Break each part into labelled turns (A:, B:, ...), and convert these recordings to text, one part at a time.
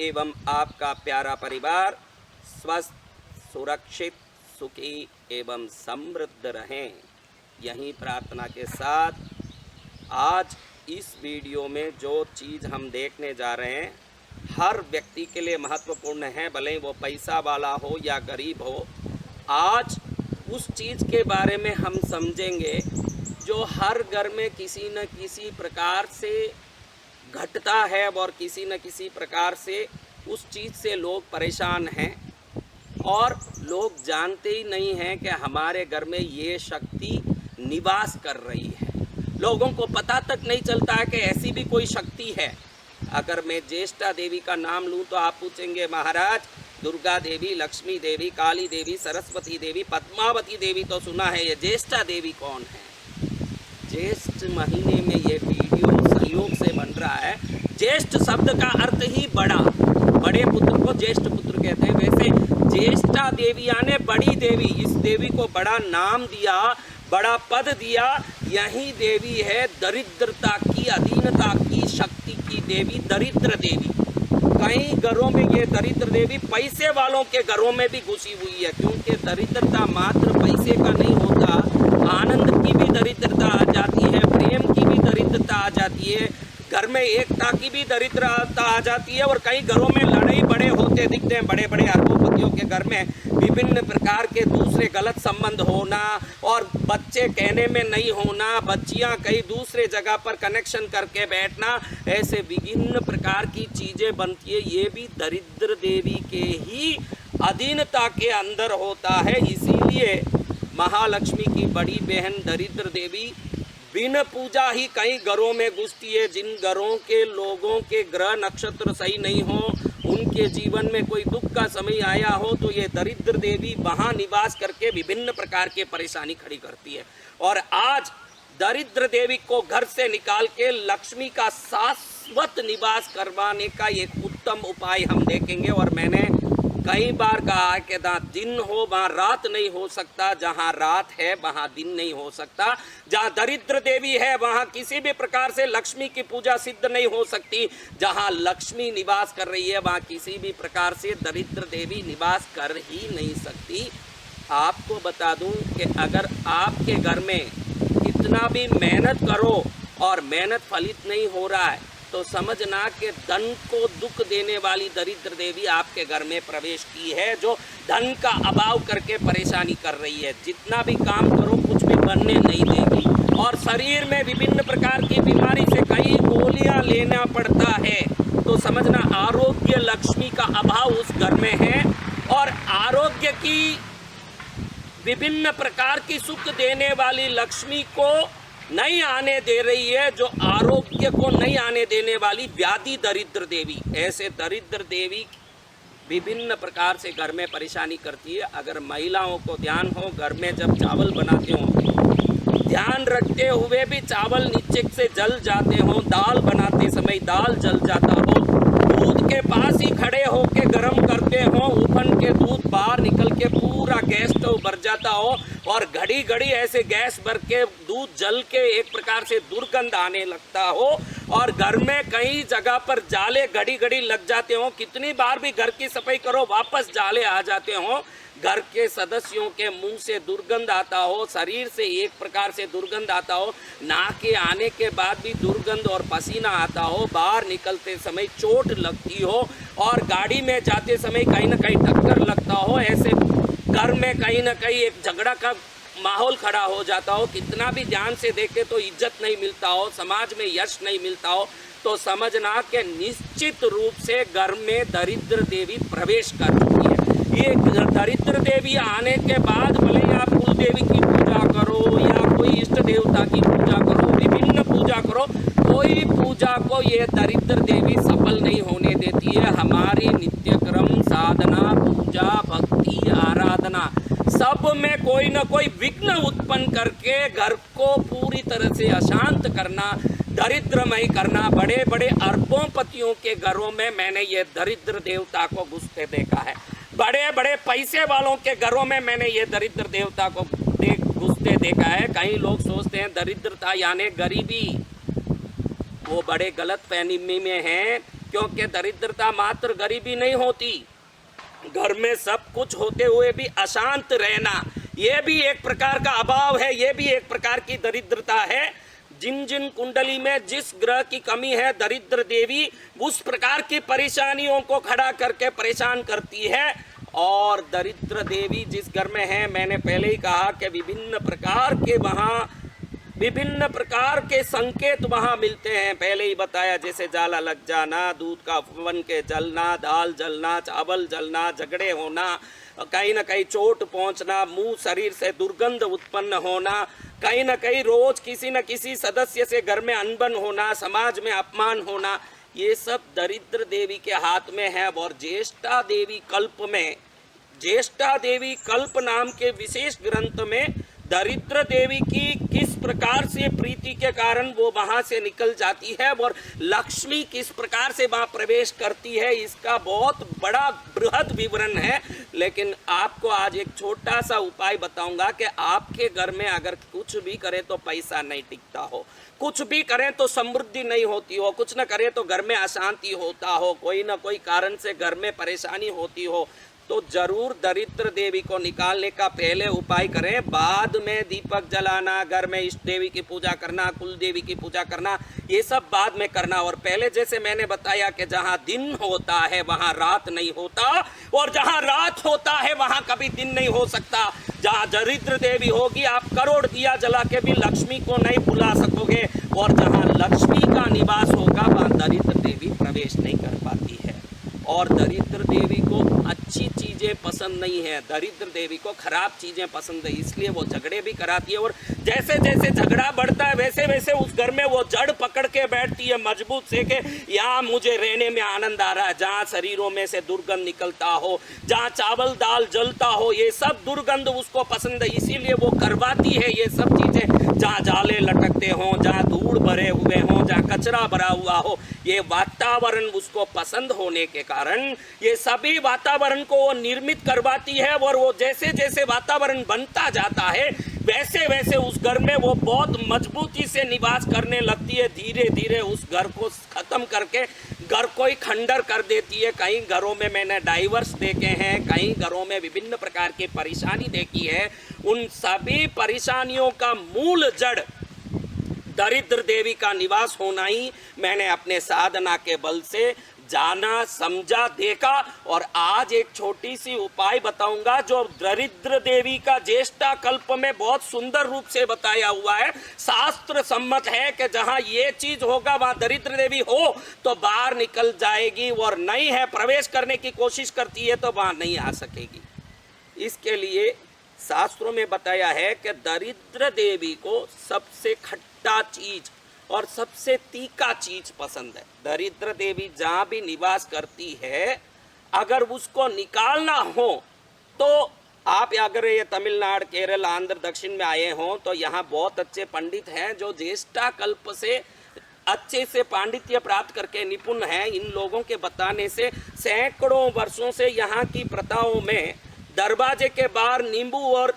A: एवं आपका प्यारा परिवार स्वस्थ, सुरक्षित, सुखी एवं समृद्ध रहें, यही प्रार्थना के साथ आज इस वीडियो में जो चीज़ हम देखने जा रहे हैं हर व्यक्ति के लिए महत्वपूर्ण है, भले ही वो पैसा वाला हो या गरीब हो। आज उस चीज़ के बारे में हम समझेंगे जो हर घर में किसी न किसी प्रकार से घटता है और किसी न किसी प्रकार से उस चीज़ से लोग परेशान हैं और लोग जानते ही नहीं हैं कि हमारे घर में ये शक्ति निवास कर रही है। लोगों को पता तक नहीं चलता है कि ऐसी भी कोई शक्ति है। अगर मैं ज्येष्ठा देवी का नाम लूँ तो आप पूछेंगे महाराज दुर्गा देवी, लक्ष्मी देवी, काली देवी, सरस्वती देवी, पद्मावती देवी तो सुना है, ये ज्येष्ठा देवी कौन है? ज्येष्ठ महीने में ये वीडियो संयोग से बन रहा है। ज्येष्ठ शब्द का अर्थ ही बड़ा, बड़े पुत्र को ज्येष्ठ पुत्र कहते हैं। वैसे ज्येष्ठा देवी यानी बड़ी देवी, इस देवी को बड़ा नाम दिया, बड़ा पद दिया। यही देवी है दरिद्रता की, अधीनता की, शक्ति की देवी, दरिद्र देवी। कई घरों में ये दरिद्र देवी पैसे वालों के घरों में भी घुसी हुई है, क्योंकि दरिद्रता मात्र पैसे का नहीं होता, आनंद की भी दरिद्रता आ जाती है, प्रेम की भी दरिद्रता आ जाती है, घर में एकता की भी दरिद्रता आ जाती है। और कई घरों में लड़ाई बड़े होते दिखते हैं, बड़े बड़े अरबोपतियों के घर में विभिन्न प्रकार के दूसरे गलत संबंध होना और बच्चे कहने में नहीं होना, बच्चियां कई दूसरे जगह पर कनेक्शन करके बैठना, ऐसे विभिन्न प्रकार की चीज़ें बनती है। ये भी दरिद्र देवी के ही अधीनता के अंदर होता है। इसीलिए महालक्ष्मी की बड़ी बहन दरिद्र देवी बिन पूजा ही कई घरों में घुसती है। जिन घरों के लोगों के ग्रह नक्षत्र सही नहीं हो, उनके जीवन में कोई दुख का समय आया हो, तो ये दरिद्र देवी वहाँ निवास करके विभिन्न प्रकार के परेशानी खड़ी करती है। और आज दरिद्र देवी को घर से निकाल के लक्ष्मी का शाश्वत निवास करवाने का एक उत्तम उपाय हम देखेंगे। और मैंने कई बार कहा है कि जहाँ दिन हो वहाँ रात नहीं हो सकता, जहाँ रात है वहाँ दिन नहीं हो सकता, जहाँ दरिद्र देवी है वहाँ किसी भी प्रकार से लक्ष्मी की पूजा सिद्ध नहीं हो सकती, जहाँ लक्ष्मी निवास कर रही है वहाँ किसी भी प्रकार से दरिद्र देवी निवास कर ही नहीं सकती। आपको बता दूं कि अगर आपके घर में कितना भी मेहनत करो और मेहनत फलित नहीं हो रहा है तो समझना कि धन को दुख देने वाली दरिद्र देवी आपके घर में प्रवेश की है, जो धन का अभाव करके परेशानी कर रही है। जितना भी काम करो कुछ भी बनने नहीं देगी और शरीर में विभिन्न प्रकार की बीमारी से कई गोलियां लेना पड़ता है। तो समझना आरोग्य लक्ष्मी का अभाव उस घर में है और आरोग्य की विभिन्न प्रकार की सुख देने वाली लक्ष्मी को नहीं आने दे रही है, जो आरोग्य को नहीं आने देने वाली व्याधि दरिद्र देवी। ऐसे दरिद्र देवी विभिन्न प्रकार से घर में परेशानी करती है। अगर महिलाओं को ध्यान हो, घर में जब चावल बनाते हो ध्यान रखते हुए भी चावल नीचे से जल जाते हो, दाल बनाते समय दाल जल जाता हो, दूध के पास ही खड़े होके गर्म करते हो, उफन के दूध बाहर निकल के पूरा गैस तो भर जाता हो और घड़ी घड़ी ऐसे गैस भर के दूध जल के एक प्रकार से दुर्गंध आने लगता हो और घर में कई जगह पर जाले घड़ी घड़ी लग जाते हो, कितनी बार भी घर की सफाई करो वापस जाले आ जाते हो, घर के सदस्यों के मुंह से दुर्गंध आता हो, शरीर से एक प्रकार से दुर्गंध आता हो, नाक के आने के बाद भी दुर्गंध और पसीना आता हो, बाहर निकलते समय चोट लगती हो और गाड़ी में जाते समय कहीं ना कहीं टक्कर लगता हो, ऐसे घर में कहीं ना कहीं एक झगड़ा का माहौल खड़ा हो जाता हो, कितना भी ध्यान से देखे तो इज्जत नहीं मिलता हो, समाज में यश नहीं मिलता हो, तो समझना कि निश्चित रूप से घर में दरिद्र देवी प्रवेश कर चुकी है। ये दरिद्र देवी आने के बाद भले ही आप कुल देवी की पूजा करो या कोई इष्ट देवता की पूजा करो, विभिन्न पूजा करो, कोई पूजा को ये दरिद्र देवी सफल नहीं होने देती है। हमारी नित्यक्रम साधना, पूजा, भक्ति, आराधना सब में कोई ना कोई विघ्न उत्पन्न करके घर को पूरी तरह से अशांत करना, दरिद्रमय करना। बड़े बड़े अरबोंपतियों के घरों में मैंने ये दरिद्र देवता को घुसते देखा है, बड़े बड़े पैसे वालों के घरों में मैंने ये दरिद्र देवता को घुसते देखा है। कई लोग सोचते हैं दरिद्रता यानी गरीबी, वो बड़े गलत फहमी में हैं। क्योंकि दरिद्रता मात्र गरीबी नहीं होती, घर में सब कुछ होते हुए भी अशांत रहना, ये भी एक प्रकार का अभाव है, ये भी एक प्रकार की दरिद्रता है। जिन जिन कुंडली में जिस ग्रह की कमी है, दरिद्र देवी उस प्रकार की परेशानियों को खड़ा करके परेशान करती है। और दरिद्र देवी जिस घर में है, मैंने पहले ही कहा कि विभिन्न प्रकार के संकेत वहाँ मिलते हैं। पहले ही बताया, जैसे जाला लग जाना, दूध का बन के जलना, दाल जलना, चावल जलना, झगड़े होना, कहीं ना कहीं चोट पहुंचना, मुंह शरीर से दुर्गंध उत्पन्न होना, कहीं ना कहीं रोज किसी न किसी सदस्य से घर में अनबन होना, समाज में अपमान होना, ये सब दरिद्र देवी के हाथ में है। और ज्येष्ठा देवी कल्प नाम के विशेष ग्रंथ में दरिद्र देवी की किस प्रकार से प्रीति के कारण वो वहां से निकल जाती है और लक्ष्मी किस प्रकार से वहां प्रवेश करती है, इसका बहुत बड़ा बृहद विवरण है। लेकिन आपको आज एक छोटा सा उपाय बताऊंगा कि आपके घर में अगर कुछ भी करें तो पैसा नहीं टिकता हो, कुछ भी करें तो समृद्धि नहीं होती हो, कुछ न करें तो घर में अशांति होता हो, कोई ना कोई कारण से घर में परेशानी होती हो, तो जरूर दरिद्र देवी को निकालने का पहले उपाय करें। बाद में दीपक जलाना, घर में इष्ट देवी की पूजा करना, कुल देवी की पूजा करना, ये सब बाद में करना। और पहले जैसे मैंने बताया कि जहां दिन होता है वहां रात नहीं होता, और जहां रात होता है वहां कभी दिन नहीं हो सकता। जहां दरिद्र देवी होगी, आप करोड़ दिया जला के भी लक्ष्मी को नहीं बुला सकोगे, और जहां लक्ष्मी का निवास होगा वहां दरिद्र देवी प्रवेश नहीं कर पाती है। और दरिद्र देवी को अच्छी चीज़ें पसंद नहीं है, दरिद्र देवी को खराब चीज़ें पसंद है, इसलिए वो झगड़े भी कराती है। और जैसे जैसे झगड़ा बढ़ता है वैसे वैसे उस घर में वो जड़ पकड़ के बैठती है मजबूत से कि यहाँ मुझे रहने में आनंद आ रहा है। जहाँ शरीरों में से दुर्गंध निकलता हो, जहाँ चावल दाल जलता हो, ये सब दुर्गंध उसको पसंद है, इसीलिए वो करवाती है ये सब चीज़ें। जहाँ जाले लटकते हों, जहाँ धूल भरे हुए हों, जहाँ कचरा भरा हुआ हो, ये वातावरण उसको पसंद होने के कारण ये सभी वातावरण को वो निर्मित करवाती है। और वो जैसे जैसे वातावरण बनता जाता है वैसे वैसे उस घर में वो बहुत मजबूती से निवास करने लगती है। धीरे धीरे उस घर को खत्म करके घर को ही खंडर कर देती है। कई घरों में मैंने डाइवर्स देखे हैं, कई घरों में विभिन्न प्रकार की परेशानी देखी है। उन सभी परेशानियों का मूल जड़ दरिद्र देवी का निवास होना ही मैंने अपने साधना के बल से जाना, समझा, देखा। और आज एक छोटी सी उपाय बताऊंगा जो दरिद्र देवी का ज्येष्ठा कल्प में बहुत सुंदर रूप से बताया हुआ है। शास्त्र सम्मत है कि जहां ये चीज होगा वहां दरिद्र देवी हो तो बाहर निकल जाएगी, और नहीं है प्रवेश करने की कोशिश करती है तो वहां नहीं आ सकेगी। इसके लिए शास्त्रों में बताया है कि दरिद्र देवी को सबसे खट्टा चीज और सबसे तीखा चीज पसंद है। दरिद्र देवी जहाँ भी निवास करती है, अगर उसको निकालना हो तो आप अगर ये तमिलनाडु, केरल, आंध्र, दक्षिण में आए हों तो यहाँ बहुत अच्छे पंडित हैं जो ज्येष्ठा कल्प से अच्छे से पांडित्य प्राप्त करके निपुण हैं। इन लोगों के बताने से सैकड़ों वर्षों से यहाँ की प्रथाओं में दरवाजे के बाहर नींबू और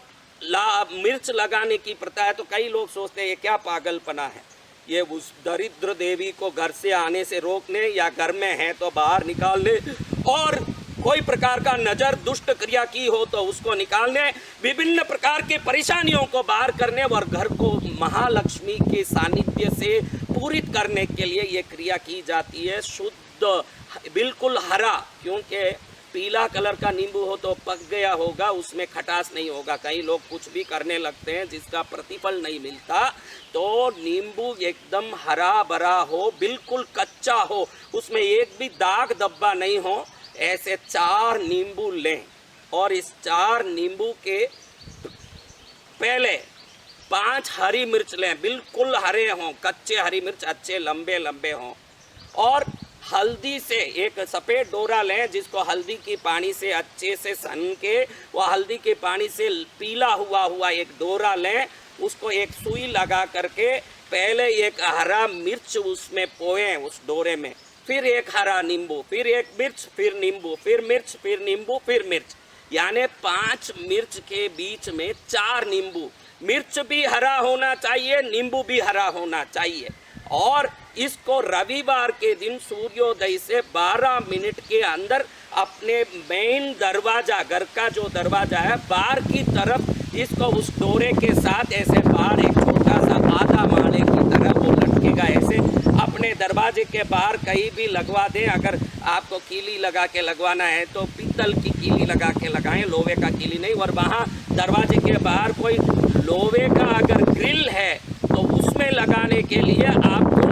A: मिर्च लगाने की प्रथा है। तो कई लोग सोचते हैं ये क्या पागलपना है, ये उस दरिद्र देवी को घर से आने से रोकने या घर में है तो बाहर निकालने, और कोई प्रकार का नजर दुष्ट क्रिया की हो तो उसको निकालने, विभिन्न प्रकार की परेशानियों को बाहर करने और घर को महालक्ष्मी के सानिध्य से पूरित करने के लिए ये क्रिया की जाती है। शुद्ध बिल्कुल हरा, क्योंकि पीला कलर का नींबू हो तो पक गया होगा, उसमें खटास नहीं होगा। कई लोग कुछ भी करने लगते हैं जिसका प्रतिफल नहीं मिलता। तो नींबू एकदम हरा भरा हो, बिल्कुल कच्चा हो, उसमें एक भी दाग धब्बा नहीं हो, ऐसे 4 नींबू लें। और इस 4 नींबू के पहले 5 हरी मिर्च लें, बिल्कुल हरे हों, कच्चे हरी मिर्च, अच्छे लंबे लंबे हों। और हल्दी से एक सफ़ेद डोरा लें जिसको हल्दी की पानी से अच्छे से सन के, वह हल्दी के पानी से पीला हुआ एक डोरा लें, उसको एक सुई लगा करके पहले एक हरा मिर्च उसमें पोएं उस डोरे में, फिर एक हरा नींबू, फिर एक मिर्च, फिर नींबू, फिर मिर्च, फिर नींबू, फिर मिर्च, यानी 5 मिर्च के बीच में 4 नींबू। मिर्च भी हरा होना चाहिए, नींबू भी हरा होना चाहिए। और इसको रविवार के दिन सूर्योदय से 12 मिनट के अंदर अपने मेन दरवाजा, घर का जो दरवाजा है बाहर की तरफ, इसको उस डोरे के साथ ऐसे बाहर एक छोटा सा आधा माले की तरह वो लटकेगा, ऐसे अपने दरवाजे के बाहर कहीं भी लगवा दें। अगर आपको कीली लगा के लगवाना है तो पीतल की कीली लगा के लगाएं, लोहे का कीली नहीं। और वहाँ दरवाजे के बाहर कोई लोहे का अगर ग्रिल है तो उसमें लगाने के लिए आपको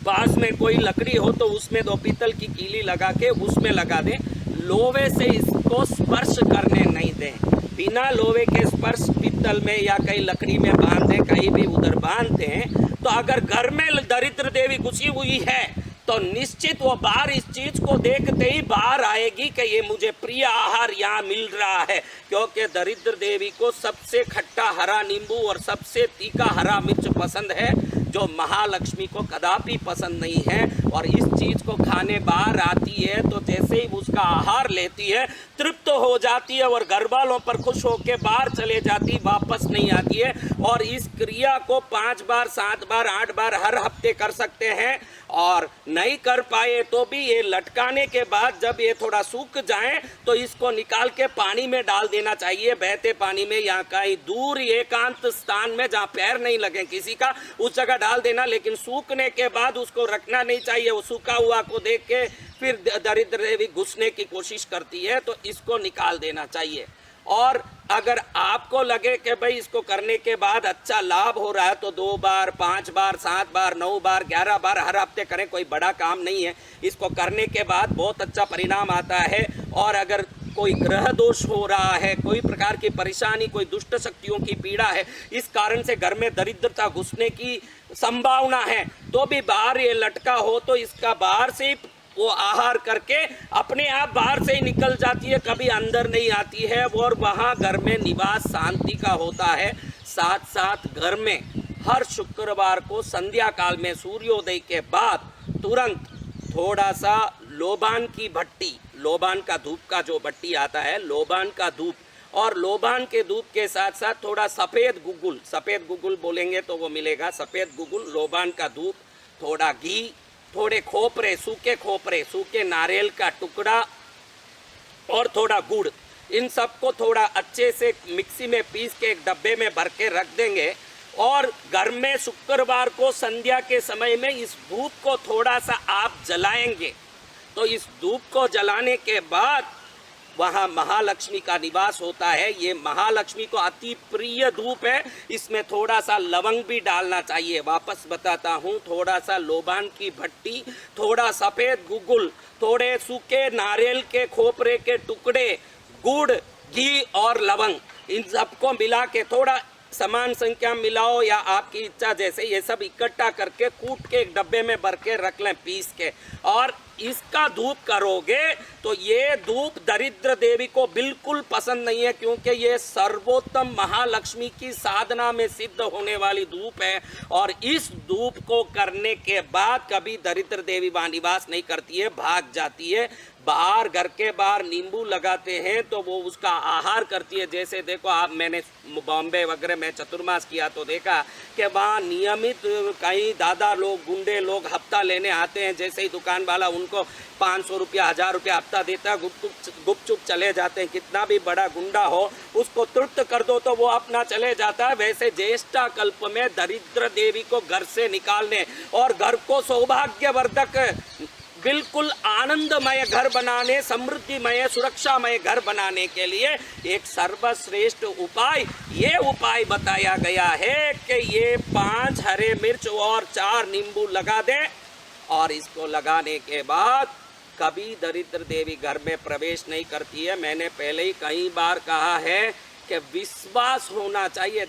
A: पास में कोई लकड़ी हो तो उसमें 2 पीतल की कीली लगा के उसमें लगा दें। लोहे से इसको स्पर्श करने नहीं दें, बिना लोहे के स्पर्श पीतल में या कहीं लकड़ी में बांध दें, कहीं भी उधर बांधते हैं तो अगर घर में दरिद्र देवी घुसी हुई है तो निश्चित वो बाहर इस चीज को देखते ही बाहर आएगी कि ये मुझे प्रिय आहार यहाँ मिल रहा है, क्योंकि दरिद्र देवी को सबसे खट्टा हरा नींबू और सबसे तीखा हरा मिर्च पसंद है, जो महालक्ष्मी को कदापि पसंद नहीं है। और इस चीज को खाने बाहर आती है तो जैसे ही उसका आहार लेती है तृप्त हो जाती है और घर वालों पर खुश होकर बाहर चले जाती, वापस नहीं आती है। और इस क्रिया को 5 बार 7 बार 8 बार हर हफ्ते कर सकते हैं। और नहीं कर पाए तो भी ये लटकाने के बाद जब ये थोड़ा सूख जाए तो इसको निकाल के पानी में डाल देना चाहिए, बहते पानी में या कहीं दूर एकांत स्थान में जहाँ पैर नहीं लगे किसी का, उस जगह डाल देना। लेकिन सूखने के बाद उसको रखना नहीं चाहिए, वो सूखा हुआ को देख के फिर दरिद्र देवी घुसने की कोशिश करती है, तो इसको निकाल देना चाहिए। और अगर आपको लगे कि भाई इसको करने के बाद अच्छा लाभ हो रहा है तो 2 बार 5 बार 7 बार 9 बार 11 बार हर हफ्ते करें, कोई बड़ा काम नहीं है। इसको करने के बाद बहुत अच्छा परिणाम आता है। और अगर कोई ग्रह दोष हो रहा है, कोई प्रकार की परेशानी, कोई दुष्ट शक्तियों की पीड़ा है, इस कारण से घर में दरिद्रता घुसने की संभावना है, तो भी बाहर ये लटका हो तो इसका बाहर से वो आहार करके अपने आप बाहर से ही निकल जाती है, कभी अंदर नहीं आती है और वहाँ घर में निवास शांति का होता है। साथ साथ घर में हर शुक्रवार को संध्या काल में सूर्योदय के बाद तुरंत थोड़ा सा लोबान की भट्टी, लोबान का धूप का जो भट्टी आता है, लोबान का धूप, और लोबान के धूप के साथ साथ थोड़ा सफ़ेद गुगुल बोलेंगे तो वो मिलेगा, सफ़ेद गुगुल, लोबान का धूप, थोड़ा घी, थोड़े खोपरे, सूखे नारियल का टुकड़ा और थोड़ा गुड़, इन सबको थोड़ा अच्छे से मिक्सी में पीस के एक डब्बे में भर के रख देंगे। और घर में शुक्रवार को संध्या के समय में इस धूप को थोड़ा सा आप जलाएंगे, तो इस धूप को जलाने के बाद वहाँ महालक्ष्मी का निवास होता है। ये महालक्ष्मी को अति प्रिय धूप है। इसमें थोड़ा सा लवंग भी डालना चाहिए। वापस बताता हूँ, थोड़ा सा लोबान की भट्टी, थोड़ा सफ़ेद गुगुल, थोड़े सूखे नारियल के खोपरे के टुकड़े, गुड़, घी और लवंग, इन सबको मिला के थोड़ा समान संख्या मिलाओ या आपकी इच्छा जैसे, ये सब इकट्ठा करके कूट के एक डब्बे में भर के रख लें पीस के, और इसका धूप करोगे तो ये धूप दरिद्र देवी को बिल्कुल पसंद नहीं है, क्योंकि ये सर्वोत्तम महालक्ष्मी की साधना में सिद्ध होने वाली धूप है। और इस धूप को करने के बाद कभी दरिद्र देवी वहाँ निवास नहीं करती है, भाग जाती है। बाहर घर के बाहर नींबू लगाते हैं तो वो उसका आहार करती है। जैसे देखो आप, मैंने बॉम्बे वगैरह में चतुर्मास किया तो देखा कि वहाँ नियमित कई दादा लोग, गुंडे लोग हफ्ता लेने आते हैं। जैसे ही दुकान वाला उनको 500 रुपया 1000 रुपया हफ्ता देता है, गुपचुप चले जाते हैं। कितना भी बड़ा गुंडा हो उसको तृप्त कर दो तो वो अपना चले जाता है। वैसे ज्येष्ठा कल्प में दरिद्र देवी को घर से निकालने और घर को सौभाग्यवर्धक, बिल्कुल आनंदमय घर बनाने, समृद्धिमय सुरक्षामय घर बनाने के लिए एक सर्वश्रेष्ठ उपाय, ये उपाय बताया गया है कि ये 5 हरे मिर्च और 4 नींबू लगा दें। और इसको लगाने के बाद कभी दरिद्र देवी घर में प्रवेश नहीं करती है। मैंने पहले ही कई बार कहा है कि विश्वास होना चाहिए।